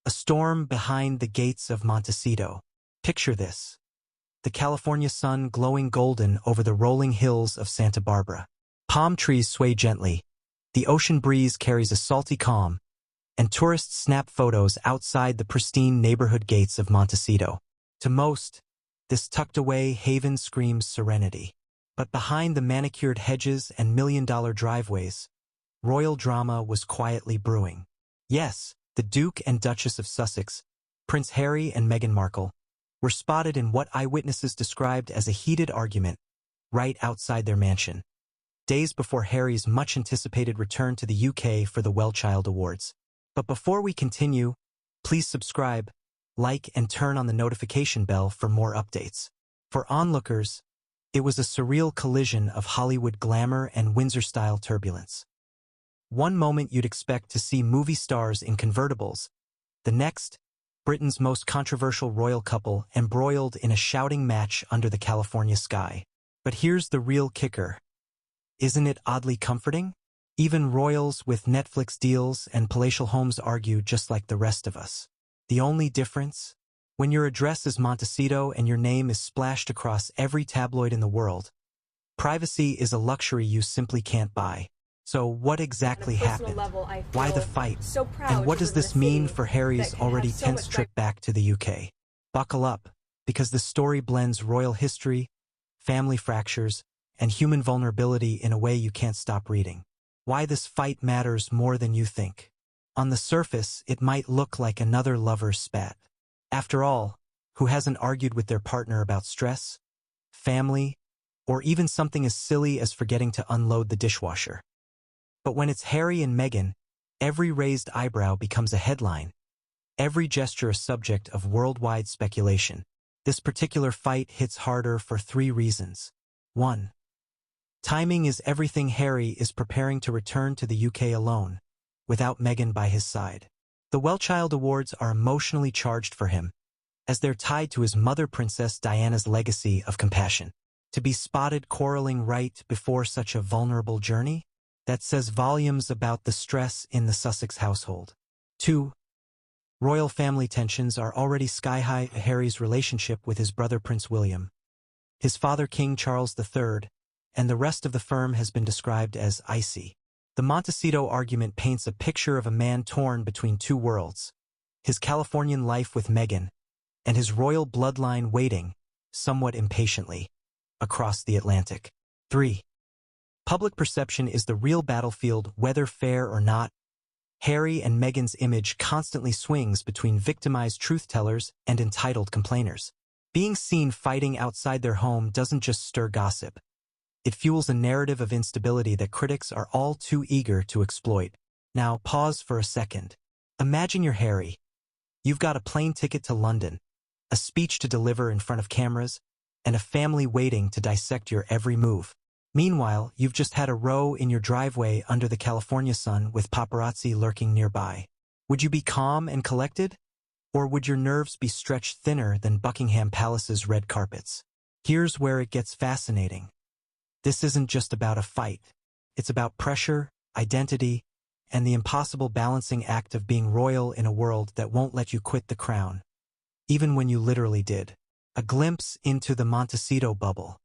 A storm behind the gates of Montecito. Picture this. The California sun glowing golden over the rolling hills of Santa Barbara. Palm trees sway gently. The ocean breeze carries a salty calm, and tourists snap photos outside the pristine neighborhood gates of Montecito. To most, this tucked-away haven screams serenity. But behind the manicured hedges and million-dollar driveways, royal drama was quietly brewing. Yes, the Duke and Duchess of Sussex, Prince Harry and Meghan Markle, were spotted in what eyewitnesses described as a heated argument right outside their mansion, days before Harry's much-anticipated return to the UK for the Well Child Awards. But before we continue, please subscribe, like, and turn on the notification bell for more updates. For onlookers, it was a surreal collision of Hollywood glamour and Windsor-style turbulence. One moment you'd expect to see movie stars in convertibles, the next, Britain's most controversial royal couple embroiled in a shouting match under the California sky. But here's the real kicker. Isn't it oddly comforting? Even royals with Netflix deals and palatial homes argue just like the rest of us. The only difference? When your address is Montecito and your name is splashed across every tabloid in the world, privacy is a luxury you simply can't buy. So what exactly happened? Why the fight? And what does this mean for Harry's already tense trip back to the UK? Buckle up, because the story blends royal history, family fractures, and human vulnerability in a way you can't stop reading. Why this fight matters more than you think. On the surface, it might look like another lover's spat. After all, who hasn't argued with their partner about stress, family, or even something as silly as forgetting to unload the dishwasher? But when it's Harry and Meghan, every raised eyebrow becomes a headline, every gesture a subject of worldwide speculation. This particular fight hits harder for 3 reasons. 1. Timing is everything. Harry is preparing to return to the UK alone, without Meghan by his side. The Well Child Awards are emotionally charged for him, as they're tied to his mother Princess Diana's legacy of compassion. To be spotted quarreling right before such a vulnerable journey? That says volumes about the stress in the Sussex household. 2. Royal family tensions are already sky-high. Harry's relationship with his brother Prince William, his father King Charles III, and the rest of the firm has been described as icy. The Montecito argument paints a picture of a man torn between 2 worlds, his Californian life with Meghan, and his royal bloodline waiting, somewhat impatiently, across the Atlantic. 3. Public perception is the real battlefield, whether fair or not. Harry and Meghan's image constantly swings between victimized truth-tellers and entitled complainers. Being seen fighting outside their home doesn't just stir gossip. It fuels a narrative of instability that critics are all too eager to exploit. Now, pause for a second. Imagine you're Harry. You've got a plane ticket to London, a speech to deliver in front of cameras, and a family waiting to dissect your every move. Meanwhile, you've just had a row in your driveway under the California sun with paparazzi lurking nearby. Would you be calm and collected? Or would your nerves be stretched thinner than Buckingham Palace's red carpets? Here's where it gets fascinating. This isn't just about a fight. It's about pressure, identity, and the impossible balancing act of being royal in a world that won't let you quit the crown, even when you literally did. A glimpse into the Montecito bubble.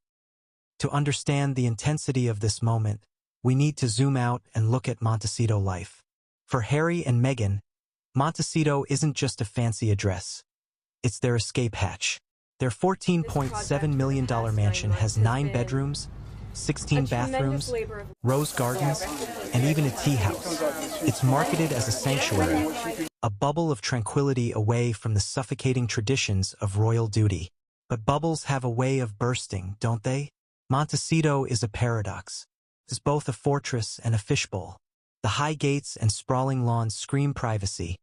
To understand the intensity of this moment, we need to zoom out and look at Montecito life. For Harry and Meghan, Montecito isn't just a fancy address. It's their escape hatch. Their $14.7 million mansion has 9 bedrooms, 16 bathrooms, rose gardens, and even a tea house. It's marketed as a sanctuary, a bubble of tranquility away from the suffocating traditions of royal duty. But bubbles have a way of bursting, don't they? Montecito is a paradox. It's both a fortress and a fishbowl. The high gates and sprawling lawns scream privacy,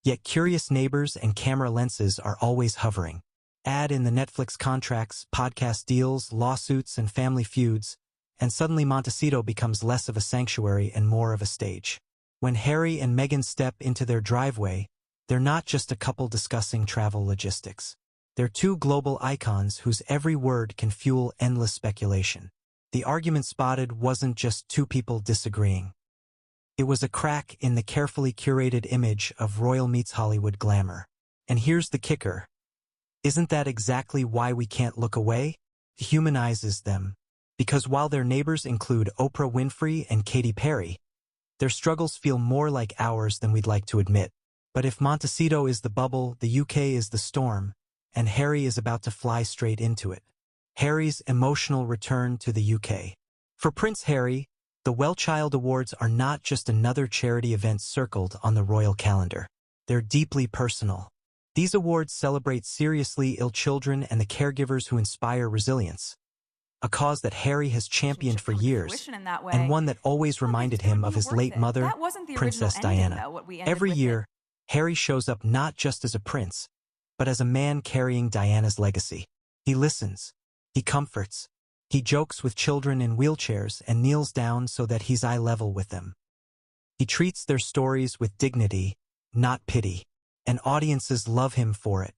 yet curious neighbors and camera lenses are always hovering. Add in the Netflix contracts, podcast deals, lawsuits, and family feuds, and suddenly Montecito becomes less of a sanctuary and more of a stage. When Harry and Meghan step into their driveway, they're not just a couple discussing travel logistics. They're 2 global icons whose every word can fuel endless speculation. The argument spotted wasn't just 2 people disagreeing. It was a crack in the carefully curated image of Royal meets Hollywood glamour. And here's the kicker. Isn't that exactly why we can't look away? It humanizes them. Because while their neighbors include Oprah Winfrey and Katy Perry, their struggles feel more like ours than we'd like to admit. But if Montecito is the bubble, the UK is the storm, and Harry is about to fly straight into it. Harry's emotional return to the UK. For Prince Harry, the Wellchild Awards are not just another charity event circled on the royal calendar. They're deeply personal. These awards celebrate seriously ill children and the caregivers who inspire resilience. A cause that Harry has championed for years, and one that always reminded him of his late mother, Princess Diana. Every year, Harry shows up not just as a prince, but as a man carrying Diana's legacy. He listens, he comforts, he jokes with children in wheelchairs and kneels down so that he's eye level with them. He treats their stories with dignity, not pity, and audiences love him for it.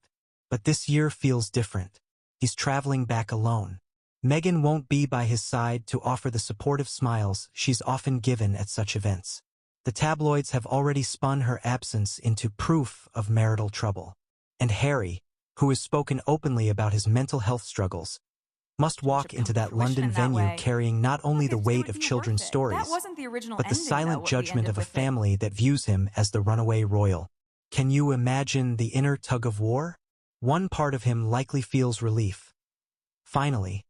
But this year feels different. He's traveling back alone. Meghan won't be by his side to offer the supportive smiles she's often given at such events. The tabloids have already spun her absence into proof of marital trouble. And Harry, who has spoken openly about his mental health struggles, must walk into that London venue carrying not only the weight of children's stories, but the silent judgment of a family that views him as the runaway royal. Can you imagine the inner tug-of-war? One part of him likely feels relief. Finally,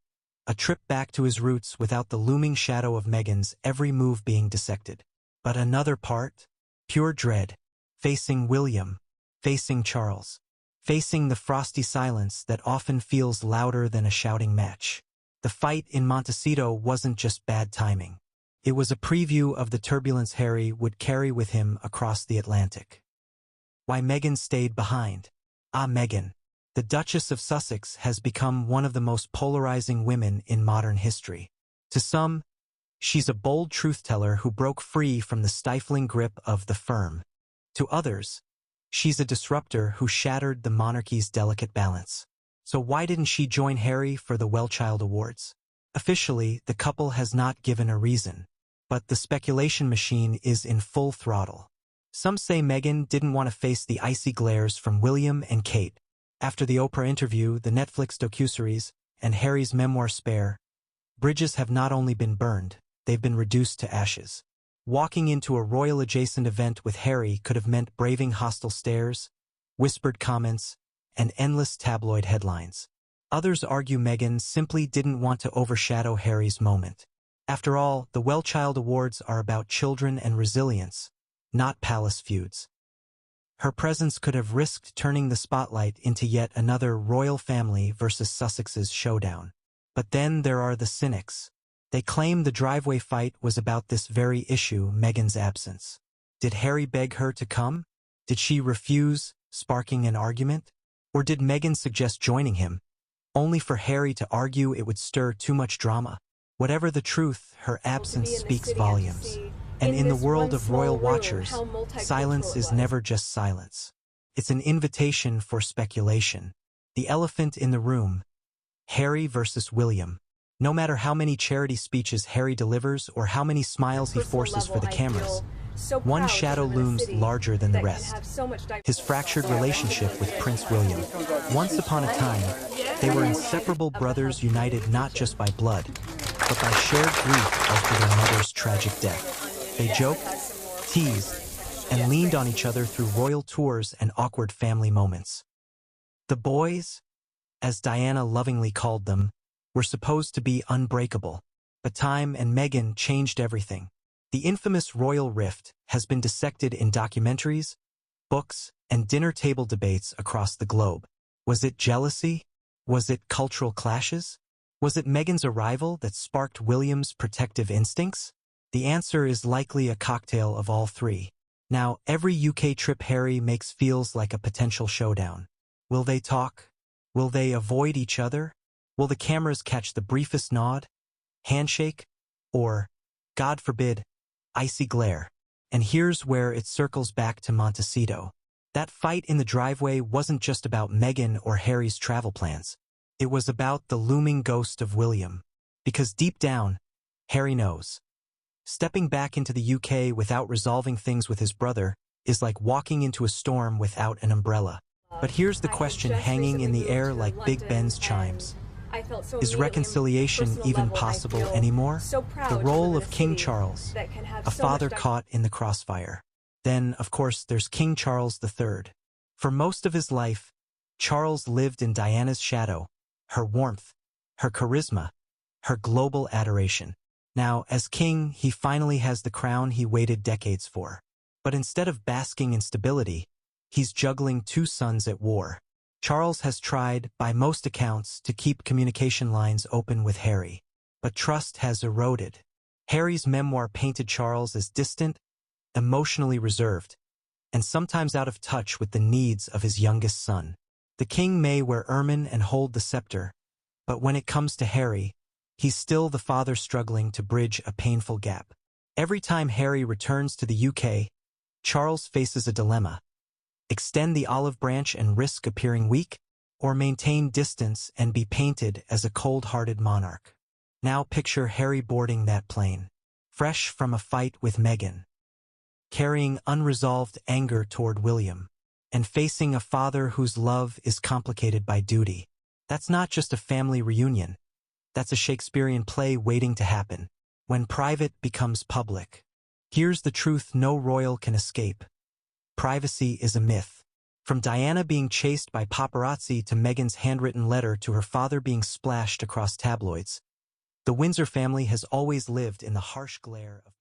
a trip back to his roots without the looming shadow of Meghan's every move being dissected. But another part? Pure dread. Facing William. Facing Charles. Facing the frosty silence that often feels louder than a shouting match. The fight in Montecito wasn't just bad timing. It was a preview of the turbulence Harry would carry with him across the Atlantic. Why Meghan stayed behind. Meghan, the Duchess of Sussex, has become one of the most polarizing women in modern history. To some, she's a bold truth-teller who broke free from the stifling grip of the firm. To others, she's a disruptor who shattered the monarchy's delicate balance. So why didn't she join Harry for the Wellchild Awards? Officially, the couple has not given a reason, but the speculation machine is in full throttle. Some say Meghan didn't want to face the icy glares from William and Kate. After the Oprah interview, the Netflix docuseries, and Harry's memoir Spare, bridges have not only been burned, they've been reduced to ashes. Walking into a royal-adjacent event with Harry could have meant braving hostile stares, whispered comments, and endless tabloid headlines. Others argue Meghan simply didn't want to overshadow Harry's moment. After all, the Wellchild Awards are about children and resilience, not palace feuds. Her presence could have risked turning the spotlight into yet another royal family versus Sussex's showdown. But then there are the cynics. They claim the driveway fight was about this very issue, Meghan's absence. Did Harry beg her to come? Did she refuse, sparking an argument? Or did Meghan suggest joining him, only for Harry to argue it would stir too much drama? Whatever the truth, her absence speaks volumes. And in the world of royal watchers, silence is never just silence. It's an invitation for speculation. The elephant in the room. Harry versus William. No matter how many charity speeches Harry delivers or how many smiles he forces for the cameras, one shadow looms larger than the rest. His fractured relationship with Prince William. Once upon a time, they were inseparable brothers united not just by blood, but by shared grief after their mother's tragic death. They joked, teased, and leaned on each other through royal tours and awkward family moments. The boys, as Diana lovingly called them, were supposed to be unbreakable, but time and Meghan changed everything. The infamous royal rift has been dissected in documentaries, books, and dinner table debates across the globe. Was it jealousy? Was it cultural clashes? Was it Meghan's arrival that sparked William's protective instincts? The answer is likely a cocktail of all three. Now, every UK trip Harry makes feels like a potential showdown. Will they talk? Will they avoid each other? Will the cameras catch the briefest nod, handshake, or, God forbid, icy glare? And here's where it circles back to Montecito. That fight in the driveway wasn't just about Meghan or Harry's travel plans. It was about the looming ghost of William. Because deep down, Harry knows. Stepping back into the UK without resolving things with his brother is like walking into a storm without an umbrella. But here's the question hanging in the air like Big Ben's chimes. Is reconciliation even possible anymore? The role of King Charles, a father caught in the crossfire. Then, of course, there's King Charles III. For most of his life, Charles lived in Diana's shadow, her warmth, her charisma, her global adoration. Now, as king, he finally has the crown he waited decades for. But instead of basking in stability, he's juggling two sons at war. Charles has tried, by most accounts, to keep communication lines open with Harry. But trust has eroded. Harry's memoir painted Charles as distant, emotionally reserved, and sometimes out of touch with the needs of his youngest son. The king may wear ermine and hold the scepter, but when it comes to Harry, he's still the father struggling to bridge a painful gap. Every time Harry returns to the UK, Charles faces a dilemma. Extend the olive branch and risk appearing weak, or maintain distance and be painted as a cold-hearted monarch. Now picture Harry boarding that plane, fresh from a fight with Meghan, carrying unresolved anger toward William, and facing a father whose love is complicated by duty. That's not just a family reunion. That's a Shakespearean play waiting to happen, when private becomes public. Here's the truth no royal can escape. Privacy is a myth. From Diana being chased by paparazzi to Meghan's handwritten letter to her father being splashed across tabloids, the Windsor family has always lived in the harsh glare of